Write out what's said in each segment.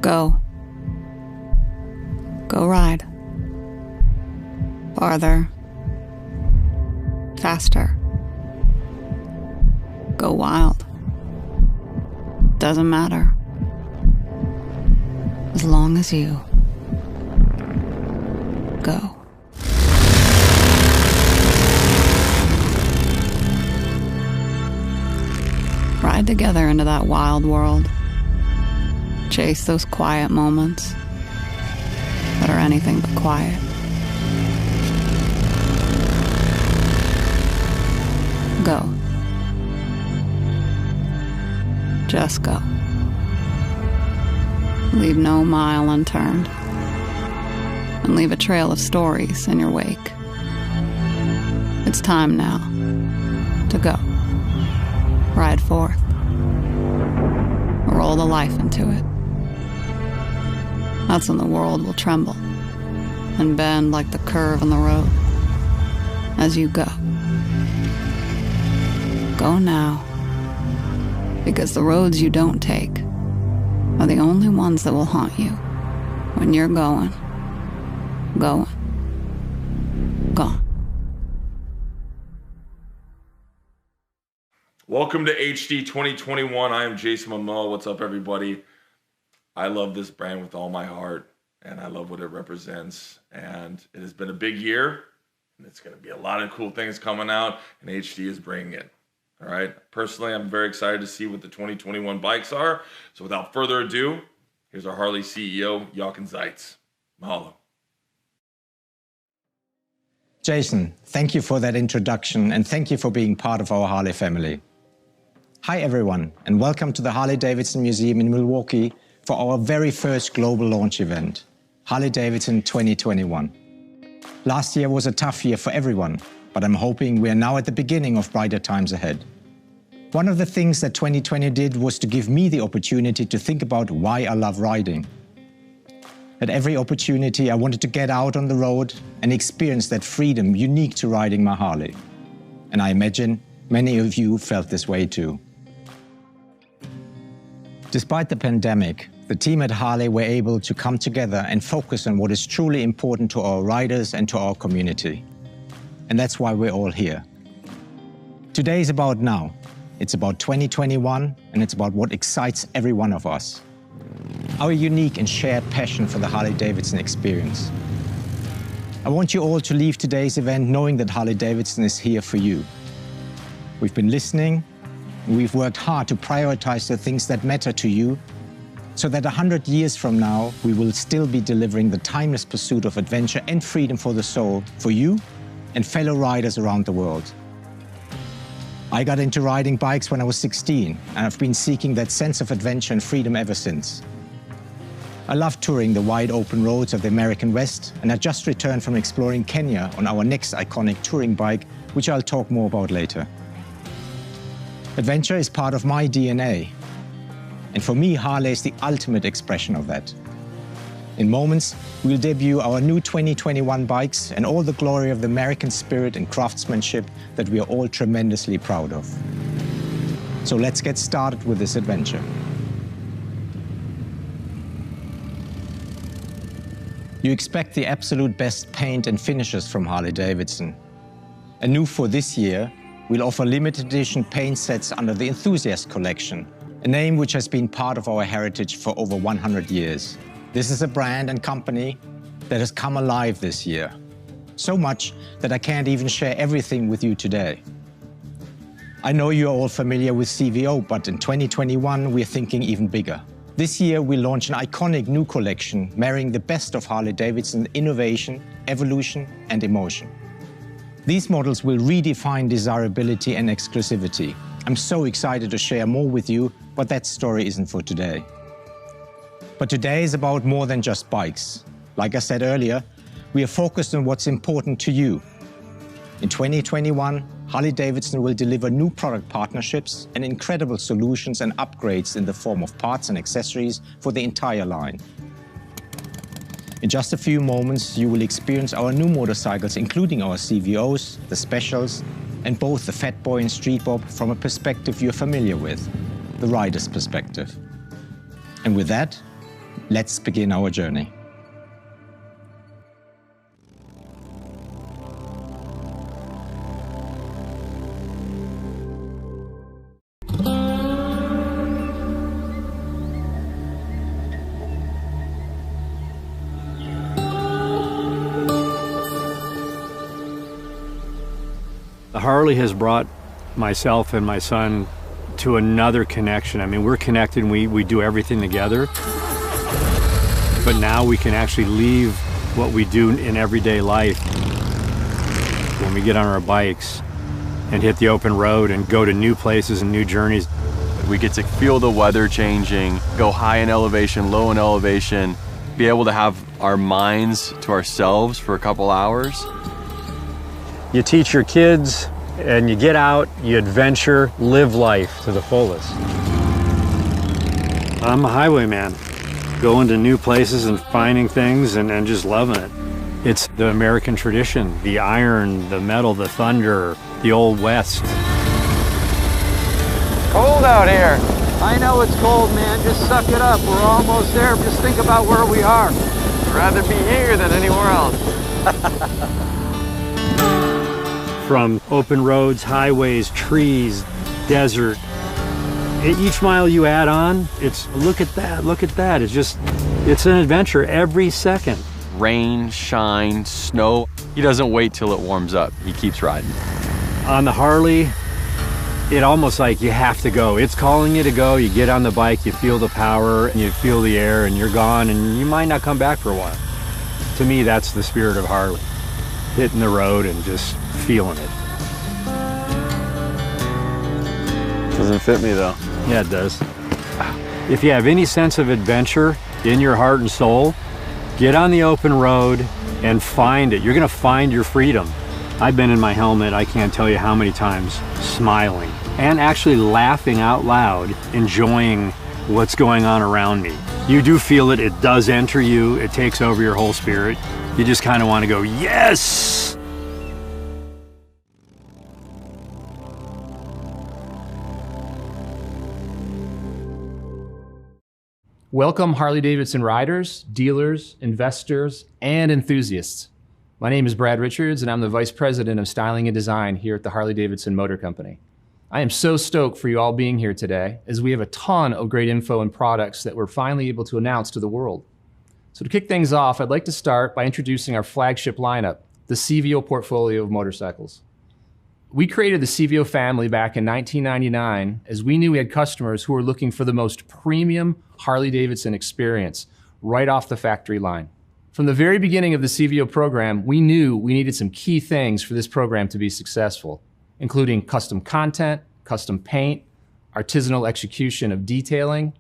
Go. Go ride. Farther. Faster. Go wild. Doesn't matter. As long as you go. Ride together into that wild world. Chase those quiet moments that are anything but quiet. Go. Just go. Leave no mile unturned. And leave a trail of stories in your wake. It's time now to go. Ride forth. Roll the life into it. That's when the world will tremble and bend like the curve in the road as you go. Go now, because the roads you don't take are the only ones that will haunt you when you're going. Gone. Welcome to HD 2021. I am Jason Momoa. What's up, everybody? I love this brand with all my heart, and I love what it represents. And it has been a big year, and it's going to be a lot of cool things coming out, and HD is bringing it. All right. Personally, I'm very excited to see what the 2021 bikes are. So without further ado, here's our Harley CEO, Jochen Zeitz. Mahalo. Jason, thank you for that introduction, and thank you for being part of our Harley family. Hi everyone, and welcome to the Harley-Davidson Museum in Milwaukee for our very first global launch event, Harley-Davidson 2021. Last year was a tough year for everyone, but I'm hoping we are now at the beginning of brighter times ahead. One of the things that 2020 did was to give me the opportunity to think about why I love riding. At every opportunity, I wanted to get out on the road and experience that freedom unique to riding my Harley. And I imagine many of you felt this way too. Despite the pandemic, the team at Harley were able to come together and focus on what is truly important to our riders and to our community. And that's why we're all here. Today is about now. It's about 2021, and it's about what excites every one of us. Our unique and shared passion for the Harley-Davidson experience. I want you all to leave today's event knowing that Harley-Davidson is here for you. We've been listening, and we've worked hard to prioritize the things that matter to you, so that 100 years from now, we will still be delivering the timeless pursuit of adventure and freedom for the soul for you and fellow riders around the world. I got into riding bikes when I was 16, and I've been seeking that sense of adventure and freedom ever since. I love touring the wide open roads of the American West, and I just returned from exploring Kenya on our next iconic touring bike, which I'll talk more about later. Adventure is part of my DNA, and for me, Harley is the ultimate expression of that. In moments, we'll debut our new 2021 bikes and all the glory of the American spirit and craftsmanship that we are all tremendously proud of. So let's get started with this adventure. You expect the absolute best paint and finishes from Harley-Davidson. And new for this year, we'll offer limited edition paint sets under the Enthusiast collection, a name which has been part of our heritage for over 100 years. This is a brand and company that has come alive this year. So much that I can't even share everything with you today. I know you're all familiar with CVO, but in 2021, we're thinking even bigger. This year, we launch an iconic new collection, marrying the best of Harley-Davidson innovation, evolution, and emotion. These models will redefine desirability and exclusivity. I'm so excited to share more with you, but that story isn't for today. But today is about more than just bikes. Like I said earlier, we are focused on what's important to you. In 2021, Harley-Davidson will deliver new product partnerships and incredible solutions and upgrades in the form of parts and accessories for the entire line. In just a few moments, you will experience our new motorcycles, including our CVOs, the Specials, and both the Fat Boy and Street Bob from a perspective you're familiar with, the rider's perspective. And with that, Let's begin our journey. The Harley has brought myself and my son to another connection. I mean, we're connected and we do everything together. But now we can actually leave what we do in everyday life when we get on our bikes and hit the open road and go to new places and new journeys. We get to feel the weather changing, go high in elevation, low in elevation, be able to have our minds to ourselves for a couple hours. You teach your kids and you get out, you adventure, live life to the fullest. I'm a highwayman, going to new places and finding things and just loving it. It's the American tradition, the iron, the metal, the thunder, the old West. Cold out here. I know it's cold, man. Just suck it up. We're almost there. Just think about where we are. I'd rather be here than anywhere else. From open roads, highways, trees, desert. Each mile you add on, it's look at that, look at that. It's an adventure every second. Rain, shine, snow. He doesn't wait till it warms up. He keeps riding. On the Harley, it almost like you have to go. It's calling you to go. You get on the bike, you feel the power, and you feel the air, and you're gone, and you might not come back for a while. To me, that's the spirit of Harley. Hitting the road and just feeling it. Doesn't fit me though. Yeah, it does. If you have any sense of adventure in your heart and soul, get on the open road and find it. You're gonna find your freedom. I've been in my helmet, I can't tell you how many times, smiling and actually laughing out loud, enjoying what's going on around me. You do feel it, it does enter you, it takes over your whole spirit. You just kind of want to go, yes! Welcome Harley-Davidson riders, dealers, investors, and enthusiasts. My name is Brad Richards and I'm the Vice President of Styling and Design here at the Harley-Davidson Motor Company. I am so stoked for you all being here today as we have a ton of great info and products that we're finally able to announce to the world. So to kick things off, I'd like to start by introducing our flagship lineup, the CVO portfolio of motorcycles. We created the CVO family back in 1999 as we knew we had customers who were looking for the most premium Harley-Davidson experience right off the factory line. From the very beginning of the CVO program, we knew we needed some key things for this program to be successful, including custom content, custom paint, artisanal execution of detailing.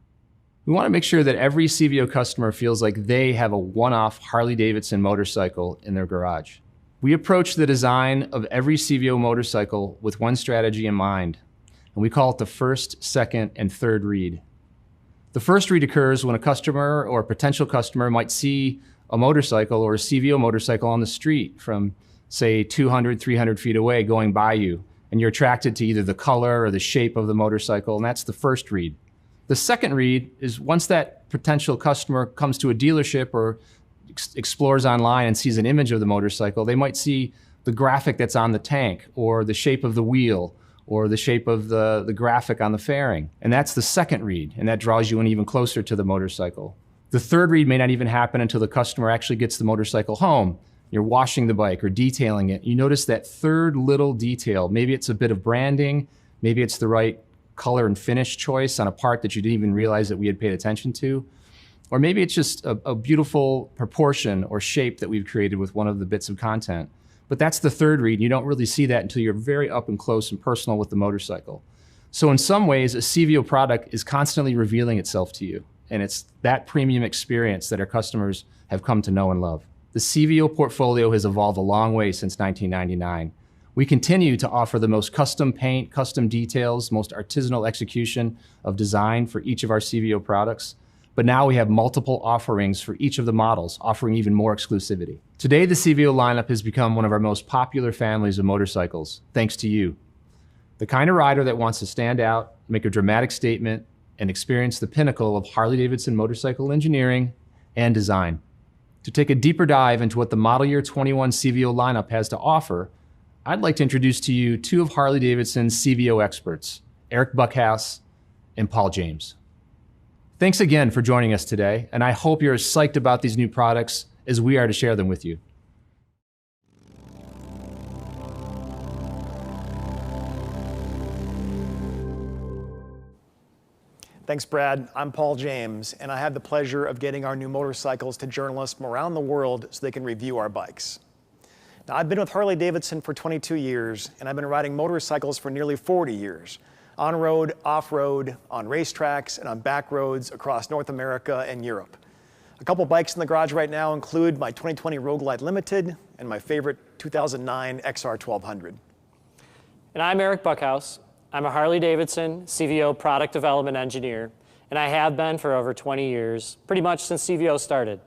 We want to make sure that every CVO customer feels like they have a one-off Harley-Davidson motorcycle in their garage. We approach the design of every CVO motorcycle with one strategy in mind, and we call it the first, second, and third read. The first read occurs when a customer or a potential customer might see a motorcycle or a CVO motorcycle on the street from, say, 200, 300 feet away going by you, and you're attracted to either the color or the shape of the motorcycle, and that's the first read. The second read is once that potential customer comes to a dealership or explores online and sees an image of the motorcycle, they might see the graphic that's on the tank or the shape of the wheel or the shape of the graphic on the fairing. And that's the second read, and that draws you in even closer to the motorcycle. The third read may not even happen until the customer actually gets the motorcycle home. You're washing the bike or detailing it. You notice that third little detail. Maybe it's a bit of branding, maybe it's the right color and finish choice on a part that you didn't even realize that we had paid attention to. Or maybe it's just a beautiful proportion or shape that we've created with one of the bits of content. But that's the third read. You don't really see that until you're very up and close and personal with the motorcycle. So in some ways, a CVO product is constantly revealing itself to you. And it's that premium experience that our customers have come to know and love. The CVO portfolio has evolved a long way since 1999. We continue to offer the most custom paint, custom details, most artisanal execution of design for each of our CVO products. But now we have multiple offerings for each of the models, offering even more exclusivity. Today, the CVO lineup has become one of our most popular families of motorcycles, thanks to you. The kind of rider that wants to stand out, make a dramatic statement, and experience the pinnacle of Harley-Davidson motorcycle engineering and design. To take a deeper dive into what the model year 21 CVO lineup has to offer, I'd like to introduce to you two of Harley-Davidson's CVO experts, Eric Buckhouse and Paul James. Thanks again for joining us today, and I hope you're as psyched about these new products as we are to share them with you. Thanks, Brad. I'm Paul James, and I have the pleasure of getting our new motorcycles to journalists from around the world so they can review our bikes. Now, I've been with Harley-Davidson for 22 years, and I've been riding motorcycles for nearly 40 years. On-road, off-road, on racetracks, and on back roads across North America and Europe. A couple bikes in the garage right now include my 2020 Road Glide Limited and my favorite 2009 XR1200. And I'm Eric Buckhouse. I'm a Harley-Davidson CVO product development engineer, and I have been for over 20 years, pretty much since CVO started.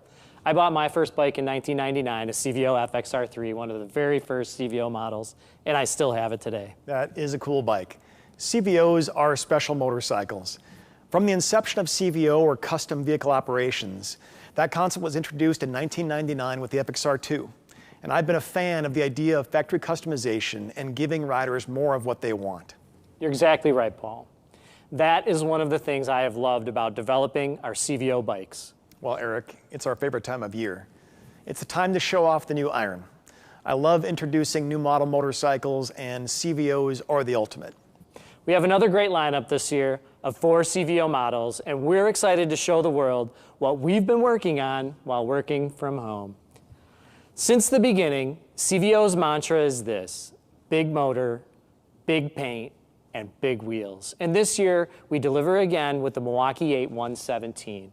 I bought my first bike in 1999, a CVO FXR3, one of the very first CVO models, and I still have it today. That is a cool bike. CVOs are special motorcycles. From the inception of CVO, or custom vehicle operations, that concept was introduced in 1999 with the FXR2. And I've been a fan of the idea of factory customization and giving riders more of what they want. You're exactly right, Paul. That is one of the things I have loved about developing our CVO bikes. Well, Eric, it's our favorite time of year. It's the time to show off the new iron. I love introducing new model motorcycles, and CVOs are the ultimate. We have another great lineup this year of 4 CVO models, and we're excited to show the world what we've been working on while working from home. Since the beginning, CVO's mantra is this: big motor, big paint, and big wheels. And this year, we deliver again with the Milwaukee 8 117.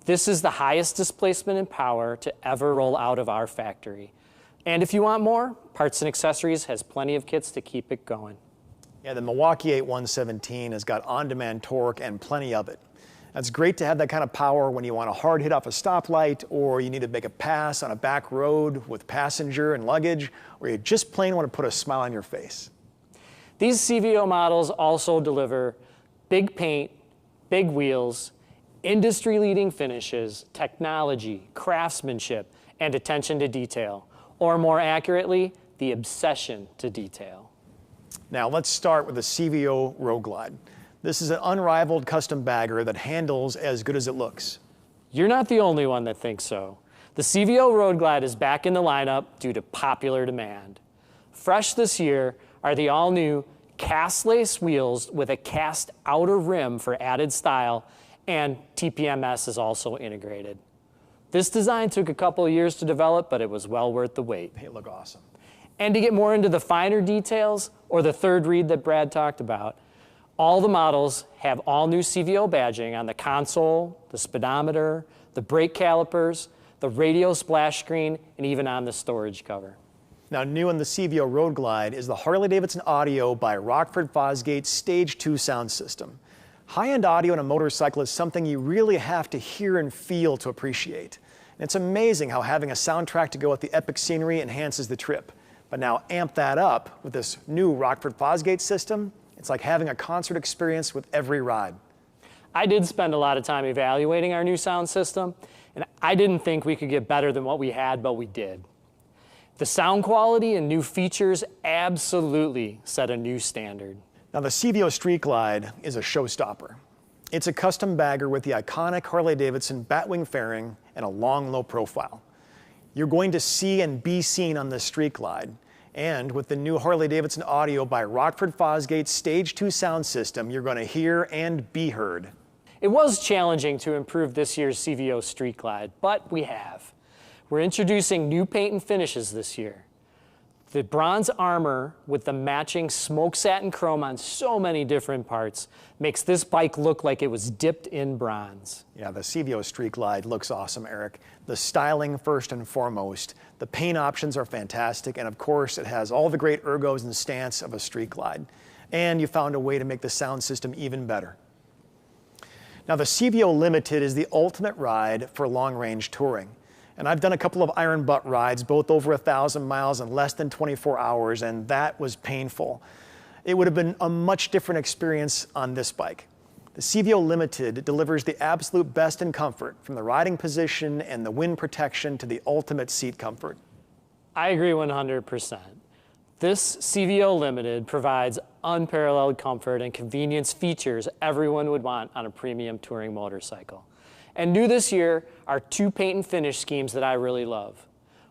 This is the highest displacement and power to ever roll out of our factory. And if you want more, Parts and Accessories has plenty of kits to keep it going. Yeah, the Milwaukee 8 117 has got on-demand torque and plenty of it. It's great to have that kind of power when you want a hard hit off a stoplight, or you need to make a pass on a back road with passenger and luggage, or you just plain want to put a smile on your face. These CVO models also deliver big paint, big wheels, industry-leading finishes, technology, craftsmanship, and attention to detail, or more accurately, the obsession to detail. Now let's start with the CVO Road Glide. This is an unrivaled custom bagger that handles as good as it looks. You're not the only one that thinks so. The CVO Road Glide is back in the lineup due to popular demand. Fresh this year are the all-new cast lace wheels with a cast outer rim for added style, and TPMS is also integrated. This design took a couple of years to develop, but it was well worth the wait. They look awesome. And to get more into the finer details, or the third read that Brad talked about, all the models have all new CVO badging on the console, the speedometer, the brake calipers, the radio splash screen, and even on the storage cover. Now, new in the CVO Road Glide is the Harley-Davidson audio by Rockford Fosgate Stage 2 sound system. High-end audio in a motorcycle is something you really have to hear and feel to appreciate. And it's amazing how having a soundtrack to go with the epic scenery enhances the trip. But now amp that up with this new Rockford Fosgate system. It's like having a concert experience with every ride. I did spend a lot of time evaluating our new sound system, and I didn't think we could get better than what we had, but we did. The sound quality and new features absolutely set a new standard. Now the CVO Street Glide is a showstopper. It's a custom bagger with the iconic Harley-Davidson batwing fairing and a long, low profile. You're going to see and be seen on this Street Glide. And with the new Harley-Davidson audio by Rockford Fosgate Stage 2 sound system, you're going to hear and be heard. It was challenging to improve this year's CVO Street Glide, but we have. We're introducing new paint and finishes this year. The bronze armor with the matching smoke satin chrome on so many different parts makes this bike look like it was dipped in bronze. Yeah, the CVO Street Glide looks awesome, Eric. The styling first and foremost. The paint options are fantastic, and of course it has all the great ergos and stance of a Street Glide. And you found a way to make the sound system even better. Now the CVO Limited is the ultimate ride for long-range touring. And I've done a couple of iron butt rides, both over 1,000 miles in less than 24 hours, and that was painful. It would have been a much different experience on this bike. The CVO Limited delivers the absolute best in comfort, from the riding position and the wind protection to the ultimate seat comfort. I agree 100%. This CVO Limited provides unparalleled comfort and convenience features everyone would want on a premium touring motorcycle. And new this year are 2 paint and finish schemes that I really love.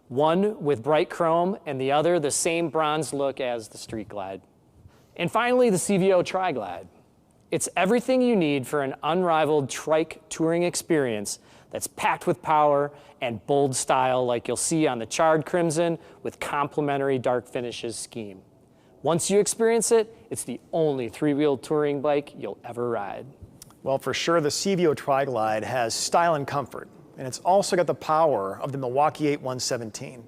One with bright chrome and the other the same bronze look as the Street Glide. And finally, the CVO Tri-Glide. It's everything you need for an unrivaled trike touring experience that's packed with power and bold style like you'll see on the Charred Crimson with complementary dark finishes scheme. Once you experience it, it's the only 3-wheel touring bike you'll ever ride. Well, for sure, the CVO Tri-Glide has style and comfort, and it's also got the power of the Milwaukee 8 117.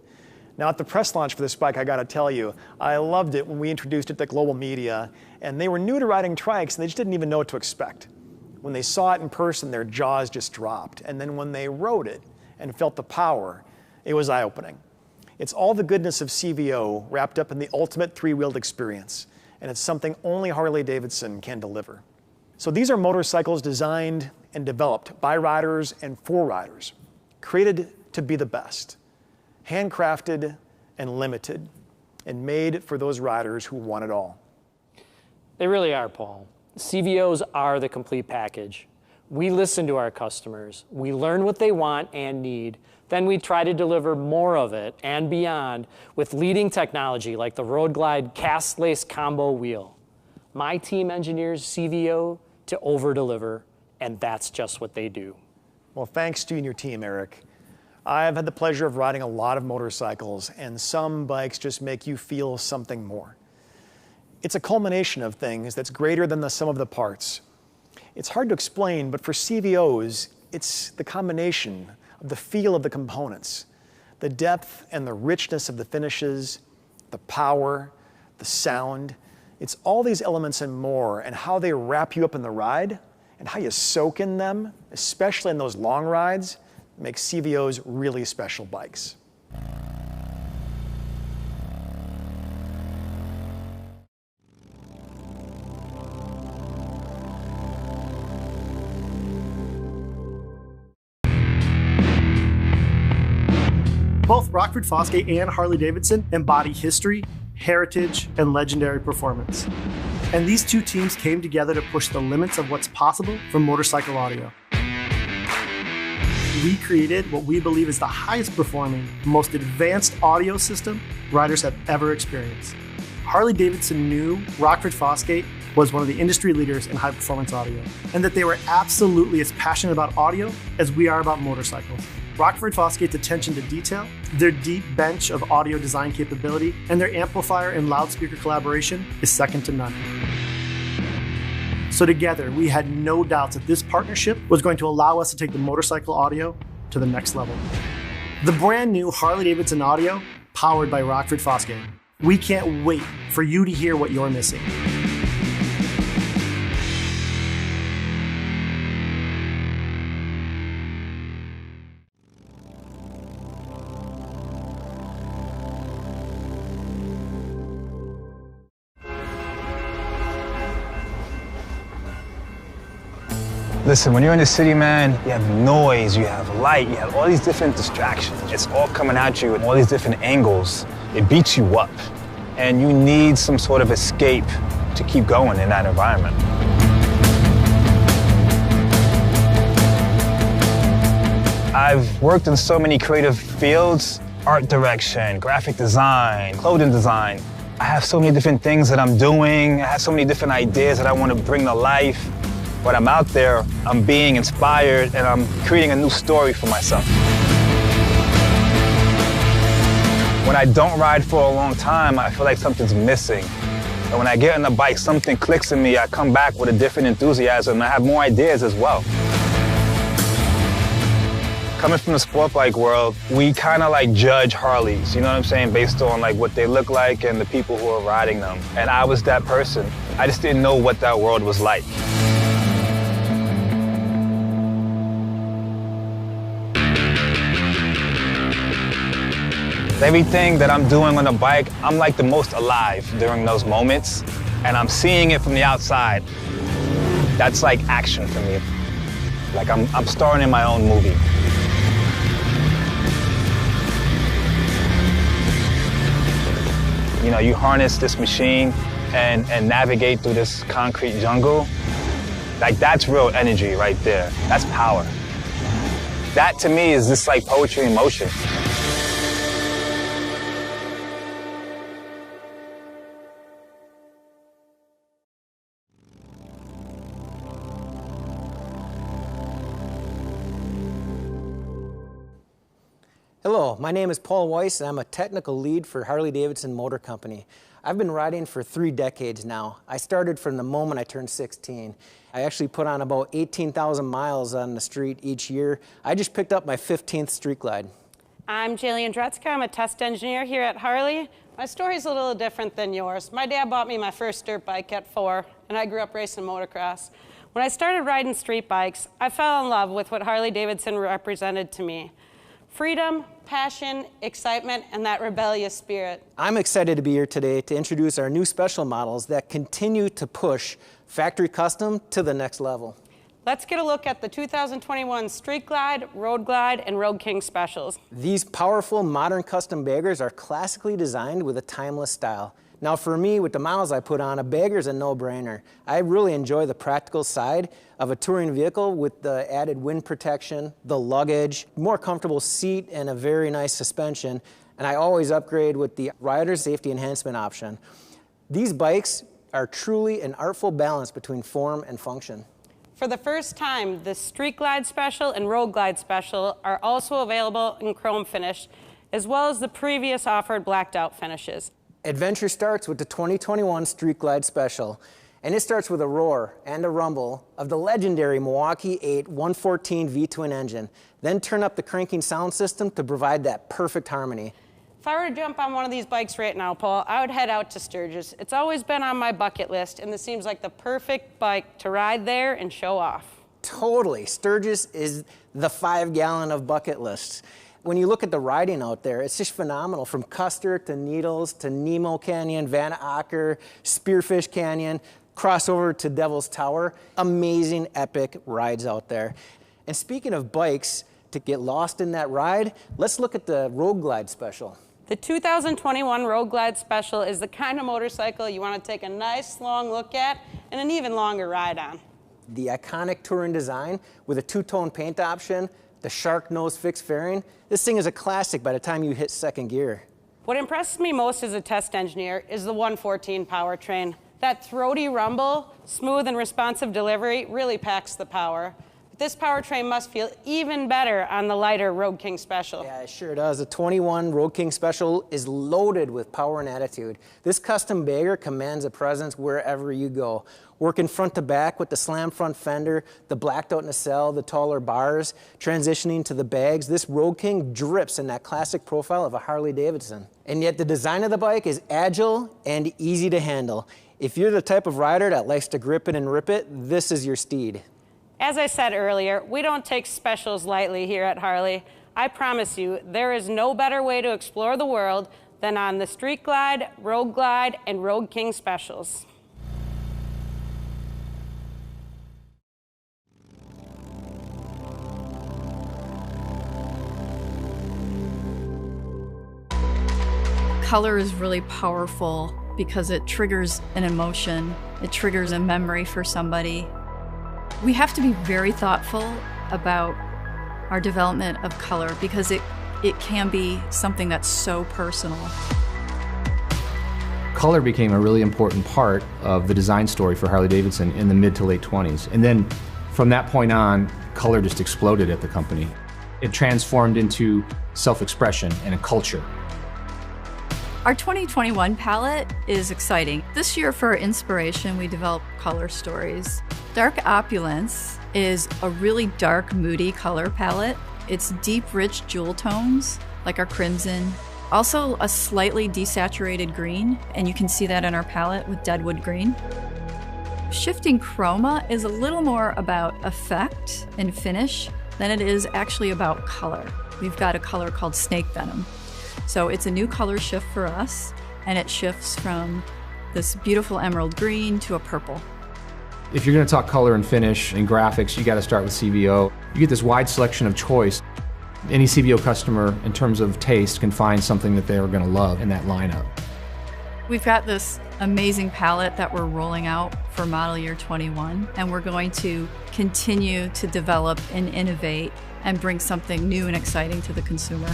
Now, at the press launch for this bike, I gotta tell you, I loved it when we introduced it to global media, and they were new to riding trikes, and they just didn't even know what to expect. When they saw it in person, their jaws just dropped. And then when they rode it and felt the power, it was eye-opening. It's all the goodness of CVO wrapped up in the ultimate 3-wheeled experience, and it's something only Harley-Davidson can deliver. So these are motorcycles designed and developed by riders and for riders, created to be the best, handcrafted and limited, and made for those riders who want it all. They really are, Paul. CVOs are the complete package. We listen to our customers. We learn what they want and need. Then we try to deliver more of it and beyond with leading technology like the Road Glide cast lace combo wheel. My team engineers CVO to over-deliver, and that's just what they do. Well, thanks to you and your team, Eric. I've had the pleasure of riding a lot of motorcycles, and some bikes just make you feel something more. It's a culmination of things that's greater than the sum of the parts. It's hard to explain, but for CVOs, it's the combination of the feel of the components, the depth and the richness of the finishes, the power, the sound. It's all these elements and more, and how they wrap you up in the ride, and how you soak in them, especially in those long rides, makes CVOs really special bikes. Both Rockford, Fosgate, and Harley-Davidson embody history, heritage, and legendary performance. And these two teams came together to push the limits of what's possible from motorcycle audio. We created what we believe is the highest performing, most advanced audio system riders have ever experienced. Harley-Davidson knew Rockford Fosgate was one of the industry leaders in high performance audio, and that they were absolutely as passionate about audio as we are about motorcycles. Rockford Fosgate's attention to detail, their deep bench of audio design capability, and their amplifier and loudspeaker collaboration is second to none. So together, we had no doubts that this partnership was going to allow us to take the motorcycle audio to the next level. The brand new Harley-Davidson audio, powered by Rockford Fosgate. We can't wait for you to hear what you're missing. Listen, when you're in the city, man, you have noise, you have light, you have all these different distractions. It's all coming at you in all these different angles. It beats you up. And you need some sort of escape to keep going in that environment. I've worked in so many creative fields, art direction, graphic design, clothing design. I have so many different things that I'm doing. I have so many different ideas that I want to bring to life. When I'm out there, I'm being inspired and I'm creating a new story for myself. When I don't ride for a long time, I feel like something's missing. And when I get on the bike, something clicks in me. I come back with a different enthusiasm and I have more ideas as well. Coming from the sport bike world, we kind of like judge Harleys, you know what I'm saying, based on like what they look like and the people who are riding them. And I was that person. I just didn't know what that world was like. Everything that I'm doing on the bike, I'm like the most alive during those moments, and I'm seeing it from the outside. That's like action for me. Like I'm starring in my own movie. You know, you harness this machine and navigate through this concrete jungle. Like, that's real energy right there. That's power. That to me is just like poetry in motion. Hello, my name is Paul Weiss, and I'm a technical lead for Harley-Davidson Motor Company. I've been riding for 3 decades now. I started from the moment I turned 16. I actually put on about 18,000 miles on the street each year. I just picked up my 15th Street Glide. I'm Jillian Dretzka. I'm a test engineer here at Harley. My story's a little different than yours. My dad bought me my first dirt bike at 4, and I grew up racing motocross. When I started riding street bikes, I fell in love with what Harley-Davidson represented to me. Freedom, passion, excitement, and that rebellious spirit. I'm excited to be here today to introduce our new special models that continue to push factory custom to the next level. Let's get a look at the 2021 Street Glide, Road Glide, and Road King specials. These powerful modern custom baggers are classically designed with a timeless style. Now for me, with the miles I put on, a bagger's a no-brainer. I really enjoy the practical side of a touring vehicle with the added wind protection, the luggage, more comfortable seat, and a very nice suspension. And I always upgrade with the rider's safety enhancement option. These bikes are truly an artful balance between form and function. For the first time, the Street Glide Special and Road Glide Special are also available in chrome finish, as well as the previous offered blacked out finishes. Adventure starts with the 2021 Street Glide Special, and it starts with a roar and a rumble of the legendary Milwaukee 8 114 V-twin engine. Then turn up the cranking sound system to provide that perfect harmony. If I were to jump on one of these bikes right now, Paul, I would head out to Sturgis. It's always been on my bucket list, and this seems like the perfect bike to ride there and show off. Totally. Sturgis is the 5-gallon of bucket lists. When you look at the riding out there, it's just phenomenal. From Custer to Needles to Nemo Canyon, Van Acker, Spearfish Canyon, crossover to Devil's Tower. Amazing, epic rides out there. And speaking of bikes, to get lost in that ride, let's look at the Road Glide Special. The 2021 Road Glide Special is the kind of motorcycle you want to take a nice long look at and an even longer ride on. The iconic touring design with a 2-tone paint option, the shark nose fixed fairing. This thing is a classic by the time you hit second gear. What impresses me most as a test engineer is the 114 powertrain. That throaty rumble, smooth and responsive delivery really packs the power. But this powertrain must feel even better on the lighter Road King Special. Yeah, it sure does. The 21 Road King Special is loaded with power and attitude. This custom bagger commands a presence wherever you go. Working front to back with the slam front fender, the blacked out nacelle, the taller bars, transitioning to the bags, this Road King drips in that classic profile of a Harley-Davidson. And yet the design of the bike is agile and easy to handle. If you're the type of rider that likes to grip it and rip it, this is your steed. As I said earlier, we don't take specials lightly here at Harley. I promise you, there is no better way to explore the world than on the Street Glide, Road Glide, and Road King specials. Color is really powerful because it triggers an emotion, it triggers a memory for somebody. We have to be very thoughtful about our development of color because it can be something that's so personal. Color became a really important part of the design story for Harley-Davidson in the mid to late 20s. And then from that point on, color just exploded at the company. It transformed into self-expression and a culture. Our 2021 palette is exciting. This year for our inspiration, we developed color stories. Dark Opulence is a really dark, moody color palette. It's deep, rich jewel tones, like our crimson. Also a slightly desaturated green, and you can see that in our palette with Deadwood Green. Shifting chroma is a little more about effect and finish than it is actually about color. We've got a color called Snake Venom. So it's a new color shift for us, and it shifts from this beautiful emerald green to a purple. If you're going to talk color and finish and graphics, you got to start with CVO. You get this wide selection of choice. Any CVO customer, in terms of taste, can find something that they're going to love in that lineup. We've got this amazing palette that we're rolling out for model year 21, and we're going to continue to develop and innovate and bring something new and exciting to the consumer.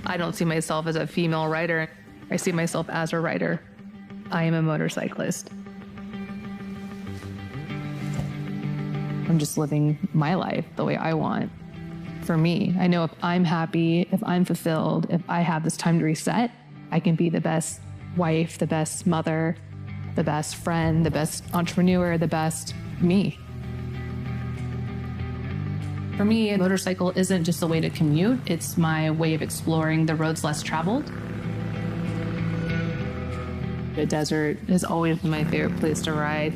I don't see myself as a female rider. I see myself as a rider. I am a motorcyclist. I'm just living my life the way I want. For me, I know if I'm happy, if I'm fulfilled, if I have this time to reset, I can be the best wife, the best mother, the best friend, the best entrepreneur, the best me. For me, a motorcycle isn't just a way to commute, it's my way of exploring the roads less traveled. The desert has always been my favorite place to ride.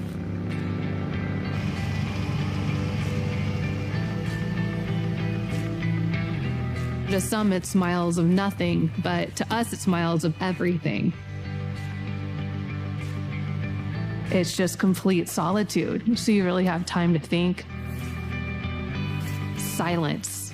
To some, it's miles of nothing, but to us, it's miles of everything. It's just complete solitude, so you really have time to think. Silence.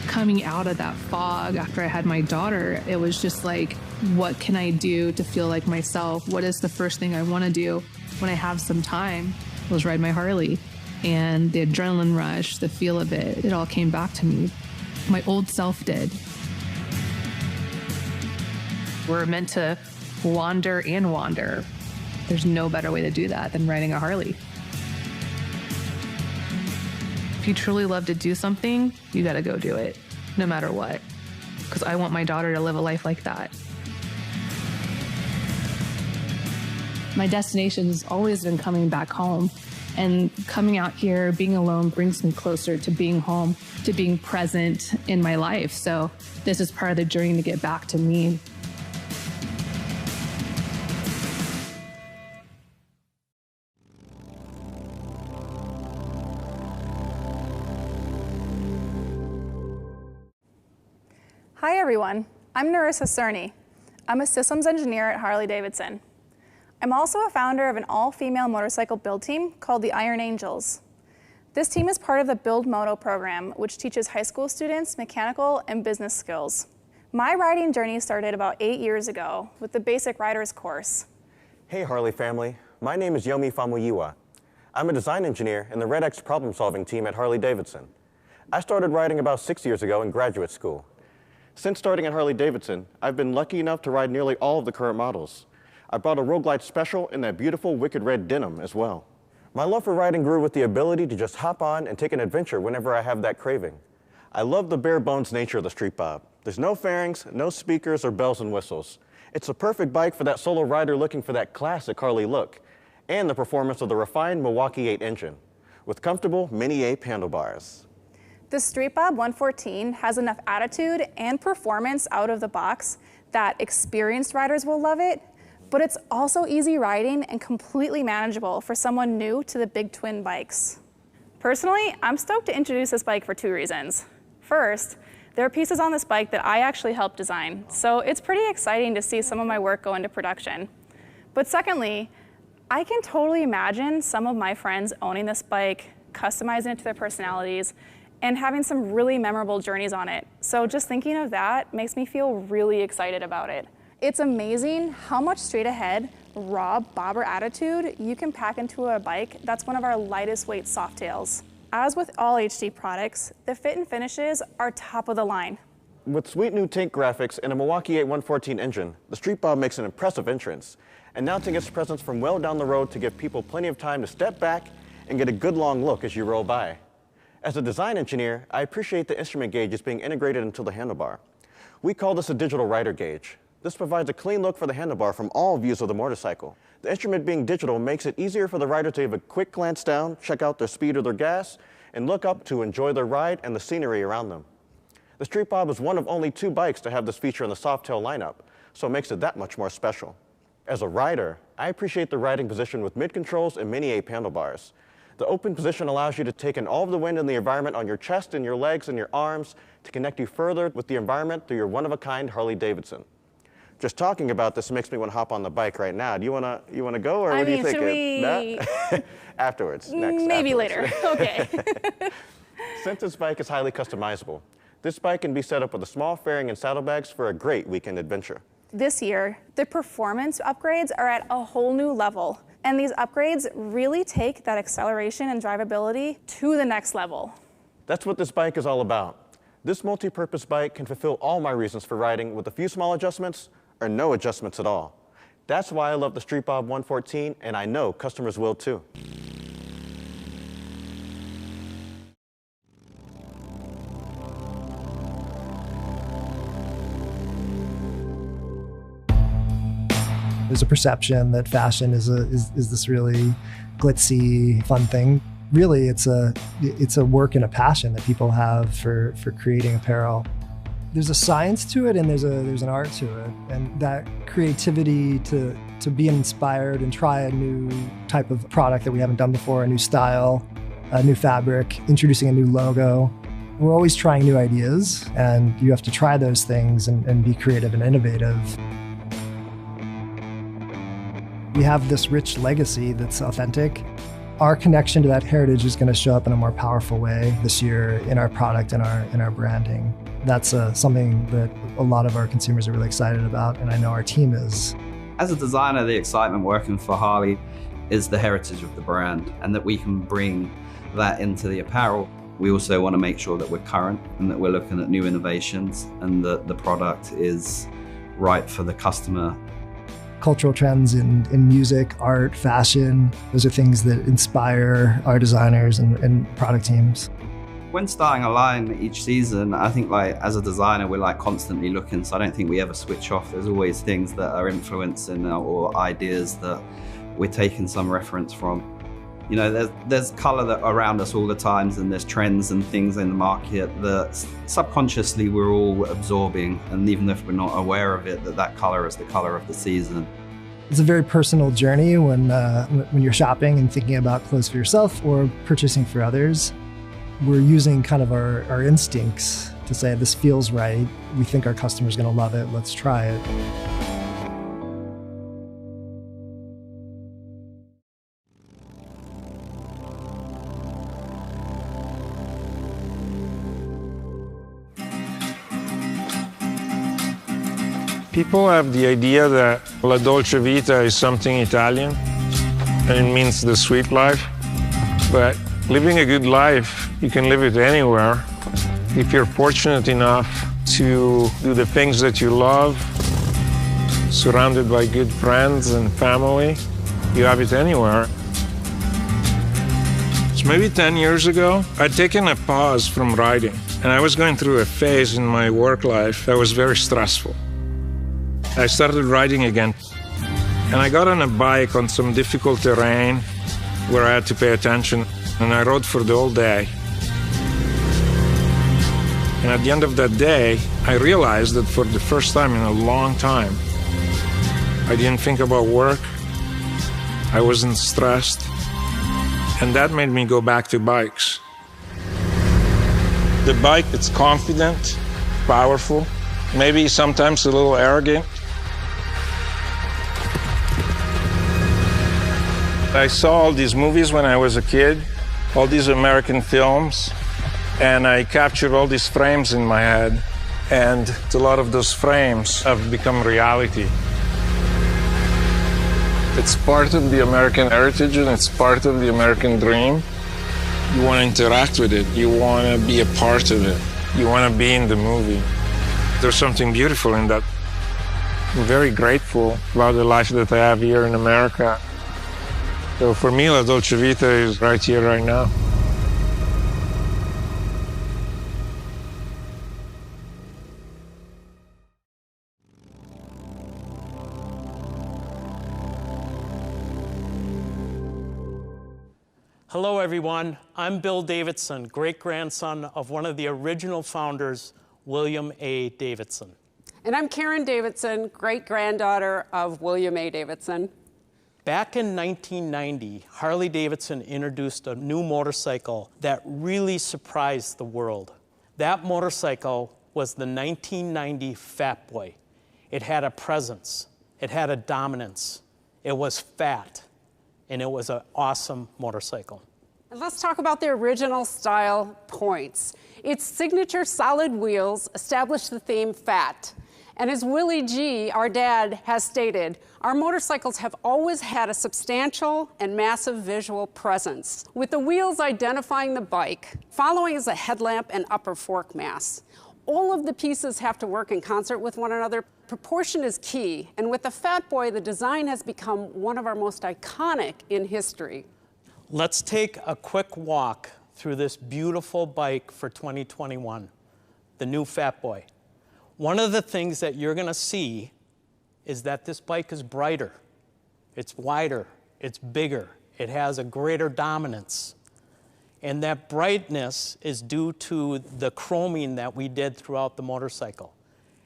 Coming out of that fog after I had my daughter, it was just like, what can I do to feel like myself? What is the first thing I want to do when I have some time? Was ride my Harley. And the adrenaline rush, the feel of it, it all came back to me. My old self did. We're meant to wander and wander. There's no better way to do that than riding a Harley. If you truly love to do something, you gotta go do it, no matter what. Because I want my daughter to live a life like that. My destination has always been coming back home. And coming out here, being alone, brings me closer to being home, to being present in my life. So this is part of the journey to get back to me. Hi everyone, I'm Narissa Cerny. I'm a systems engineer at Harley-Davidson. I'm also a founder of an all-female motorcycle build team called the Iron Angels. This team is part of the Build Moto program, which teaches high school students mechanical and business skills. My riding journey started about 8 years ago with the Basic Riders course. Hey Harley family, my name is Yomi Famuyiwa. I'm a design engineer in the Red X problem-solving team at Harley-Davidson. I started riding about 6 years ago in graduate school. Since starting at Harley-Davidson, I've been lucky enough to ride nearly all of the current models. I brought a Road Glide Special in that beautiful wicked red denim as well. My love for riding grew with the ability to just hop on and take an adventure whenever I have that craving. I love the bare bones nature of the Street Bob. There's no fairings, no speakers or bells and whistles. It's a perfect bike for that solo rider looking for that classic Harley look, and the performance of the refined Milwaukee 8 engine, with comfortable mini ape handlebars. The Street Bob 114 has enough attitude and performance out of the box that experienced riders will love it, but it's also easy riding and completely manageable for someone new to the big twin bikes. Personally, I'm stoked to introduce this bike for 2 reasons. First, there are pieces on this bike that I actually helped design, so it's pretty exciting to see some of my work go into production. But secondly, I can totally imagine some of my friends owning this bike, customizing it to their personalities, and having some really memorable journeys on it. So just thinking of that makes me feel really excited about it. It's amazing how much straight ahead, raw bobber attitude you can pack into a bike that's one of our lightest weight softails. As with all HD products, the fit and finishes are top of the line. With sweet new tank graphics and a Milwaukee 8 114 engine, the Street Bob makes an impressive entrance, announcing its presence from well down the road to give people plenty of time to step back and get a good long look as you roll by. As a design engineer, I appreciate the instrument gauges being integrated into the handlebar. We call this a digital rider gauge. This provides a clean look for the handlebar from all views of the motorcycle. The instrument being digital makes it easier for the rider to have a quick glance down, check out their speed or their gas, and look up to enjoy their ride and the scenery around them. The Street Bob is one of only 2 bikes to have this feature in the Softail lineup, so it makes it that much more special. As a rider, I appreciate the riding position with mid-controls and mini-ape handlebars. The open position allows you to take in all of the wind and the environment on your chest and your legs and your arms to connect you further with the environment through your one-of-a-kind Harley-Davidson. Just talking about this makes me want to hop on the bike right now. Do you want to go, or what do you think? Should we... Afterwards, next. Maybe afterwards. later. Okay. Since this bike is highly customizable, this bike can be set up with a small fairing and saddlebags for a great weekend adventure. This year, the performance upgrades are at a whole new level. And these upgrades really take that acceleration and drivability to the next level. That's what this bike is all about. This multi-purpose bike can fulfill all my reasons for riding with a few small adjustments or no adjustments at all. That's why I love the Street Bob 114, and I know customers will too. There's a perception that fashion is this really glitzy, fun thing. Really, it's a work and a passion that people have for creating apparel. There's a science to it and there's an art to it. And that creativity to be inspired and try a new type of product that we haven't done before, a new style, a new fabric, introducing a new logo. We're always trying new ideas, and you have to try those things and be creative and innovative. We have this rich legacy that's authentic. Our connection to that heritage is going to show up in a more powerful way this year in our product and in our branding. That's something that a lot of our consumers are really excited about, and I know our team is. As a designer, the excitement working for Harley is the heritage of the brand, and that we can bring that into the apparel. We also want to make sure that we're current and that we're looking at new innovations and that the product is right for the customer. Cultural trends in music, art, fashion, those are things that inspire our designers and product teams. When starting a line each season, I think as a designer, we're constantly looking, so I don't think we ever switch off. There's always things that are influencing or ideas that we're taking some reference from. You know, there's color around us all the times, and there's trends and things in the market that subconsciously we're all absorbing, and even if we're not aware of it, that color is the color of the season. It's a very personal journey when you're shopping and thinking about clothes for yourself or purchasing for others. We're using kind of our instincts to say, this feels right, we think our customer's gonna love it, let's try it. People have the idea that La Dolce Vita is something Italian, and it means the sweet life. But living a good life, you can live it anywhere. If you're fortunate enough to do the things that you love, surrounded by good friends and family, you have it anywhere. So maybe 10 years ago, I'd taken a pause from riding, and I was going through a phase in my work life that was very stressful. I started riding again, and I got on a bike on some difficult terrain where I had to pay attention, and I rode for the whole day. And at the end of that day, I realized that for the first time in a long time, I didn't think about work, I wasn't stressed, and that made me go back to bikes. The bike, it's confident, powerful, maybe sometimes a little arrogant. I saw all these movies when I was a kid, all these American films, and I captured all these frames in my head, and a lot of those frames have become reality. It's part of the American heritage and it's part of the American dream. You want to interact with it, you want to be a part of it, you want to be in the movie. There's something beautiful in that. I'm very grateful about the life that I have here in America. So for me, La Dolce Vita is right here, right now. Hello, everyone. I'm Bill Davidson, great-grandson of one of the original founders, William A. Davidson. And I'm Karen Davidson, great-granddaughter of William A. Davidson. Back in 1990, Harley-Davidson introduced a new motorcycle that really surprised the world. That motorcycle was the 1990 Fat Boy. It had a presence, it had a dominance, it was fat, and it was an awesome motorcycle. And let's talk about the original style points. Its signature solid wheels established the theme fat. And as Willie G., our dad, has stated, our motorcycles have always had a substantial and massive visual presence, with the wheels identifying the bike, following is a headlamp and upper fork mass. All of the pieces have to work in concert with one another. Proportion is key, and with the Fat Boy, the design has become one of our most iconic in history. Let's take a quick walk through this beautiful bike for 2021, the new Fat Boy. One of the things that you're gonna see is that this bike is brighter, it's wider, it's bigger, it has a greater dominance. And that brightness is due to the chroming that we did throughout the motorcycle.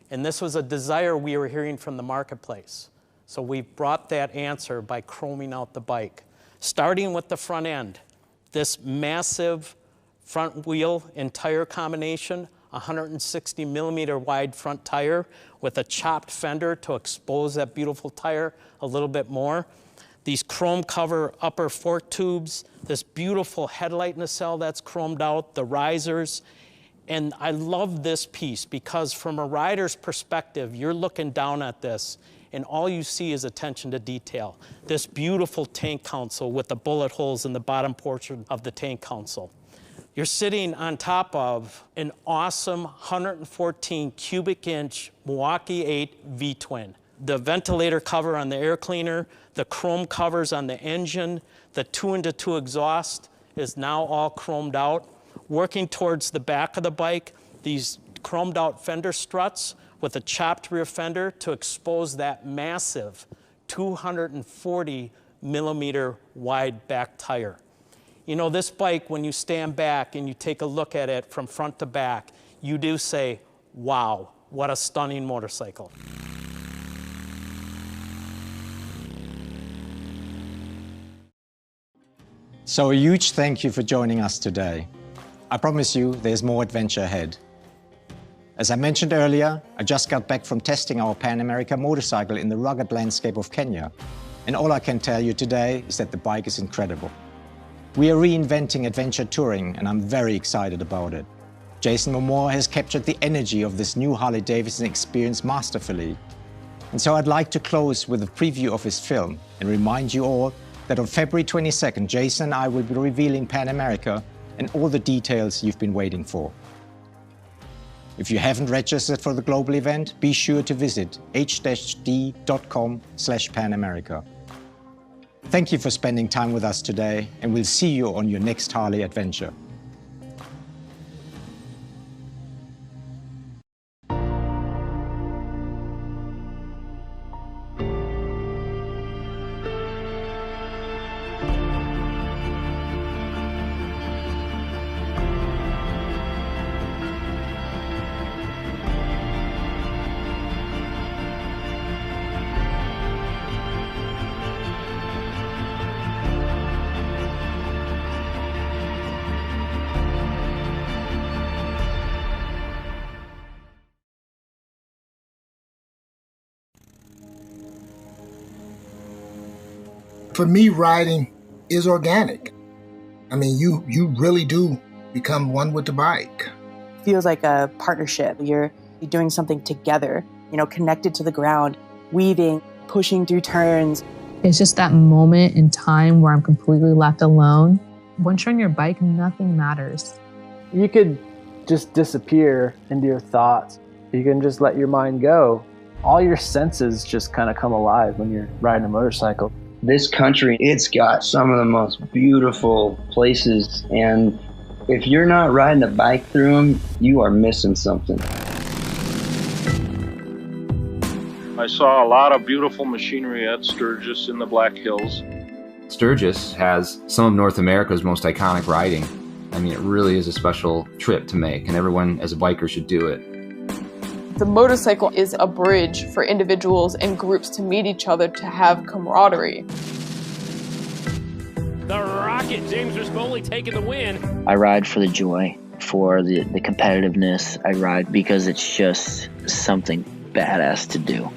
And this was a desire we were hearing from the marketplace. So we brought that answer by chroming out the bike. Starting with the front end, this massive front wheel and tire combination, 160 millimeter wide front tire with a chopped fender to expose that beautiful tire a little bit more. These chrome cover upper fork tubes, this beautiful headlight nacelle that's chromed out, the risers. And I love this piece because from a rider's perspective, you're looking down at this and all you see is attention to detail. This beautiful tank console with the bullet holes in the bottom portion of the tank console. You're sitting on top of an awesome 114 cubic inch Milwaukee 8 V-twin. The ventilator cover on the air cleaner, the chrome covers on the engine, the 2-into-2 exhaust is now all chromed out. Working towards the back of the bike, these chromed out fender struts with a chopped rear fender to expose that massive 240 millimeter wide back tire. You know, this bike, when you stand back and you take a look at it from front to back, you do say, wow, what a stunning motorcycle. So a huge thank you for joining us today. I promise you there's more adventure ahead. As I mentioned earlier, I just got back from testing our Pan America motorcycle in the rugged landscape of Kenya. And all I can tell you today is that the bike is incredible. We are reinventing adventure touring, and I'm very excited about it. Jason Momoa has captured the energy of this new Harley-Davidson experience masterfully. And so I'd like to close with a preview of his film and remind you all that on February 22nd, Jason and I will be revealing Pan America and all the details you've been waiting for. If you haven't registered for the global event, be sure to visit h-d.com/Pan-America. Thank you for spending time with us today, and we'll see you on your next Harley adventure. For me, riding is organic. I mean, you really do become one with the bike. Feels like a partnership. You're doing something together, connected to the ground, weaving, pushing through turns. It's just that moment in time where I'm completely left alone. Once you're on your bike, nothing matters. You could just disappear into your thoughts. You can just let your mind go. All your senses just kind of come alive when you're riding a motorcycle. This country, it's got some of the most beautiful places, and if you're not riding a bike through them, you are missing something. I saw a lot of beautiful machinery at Sturgis in the Black Hills. Sturgis has some of North America's most iconic riding. I mean, it really is a special trip to make, and everyone as a biker should do it. The motorcycle is a bridge for individuals and groups to meet each other, to have camaraderie. The Rocket, James Rispoli taking the win. I ride for the joy, for the competitiveness. I ride because it's just something badass to do.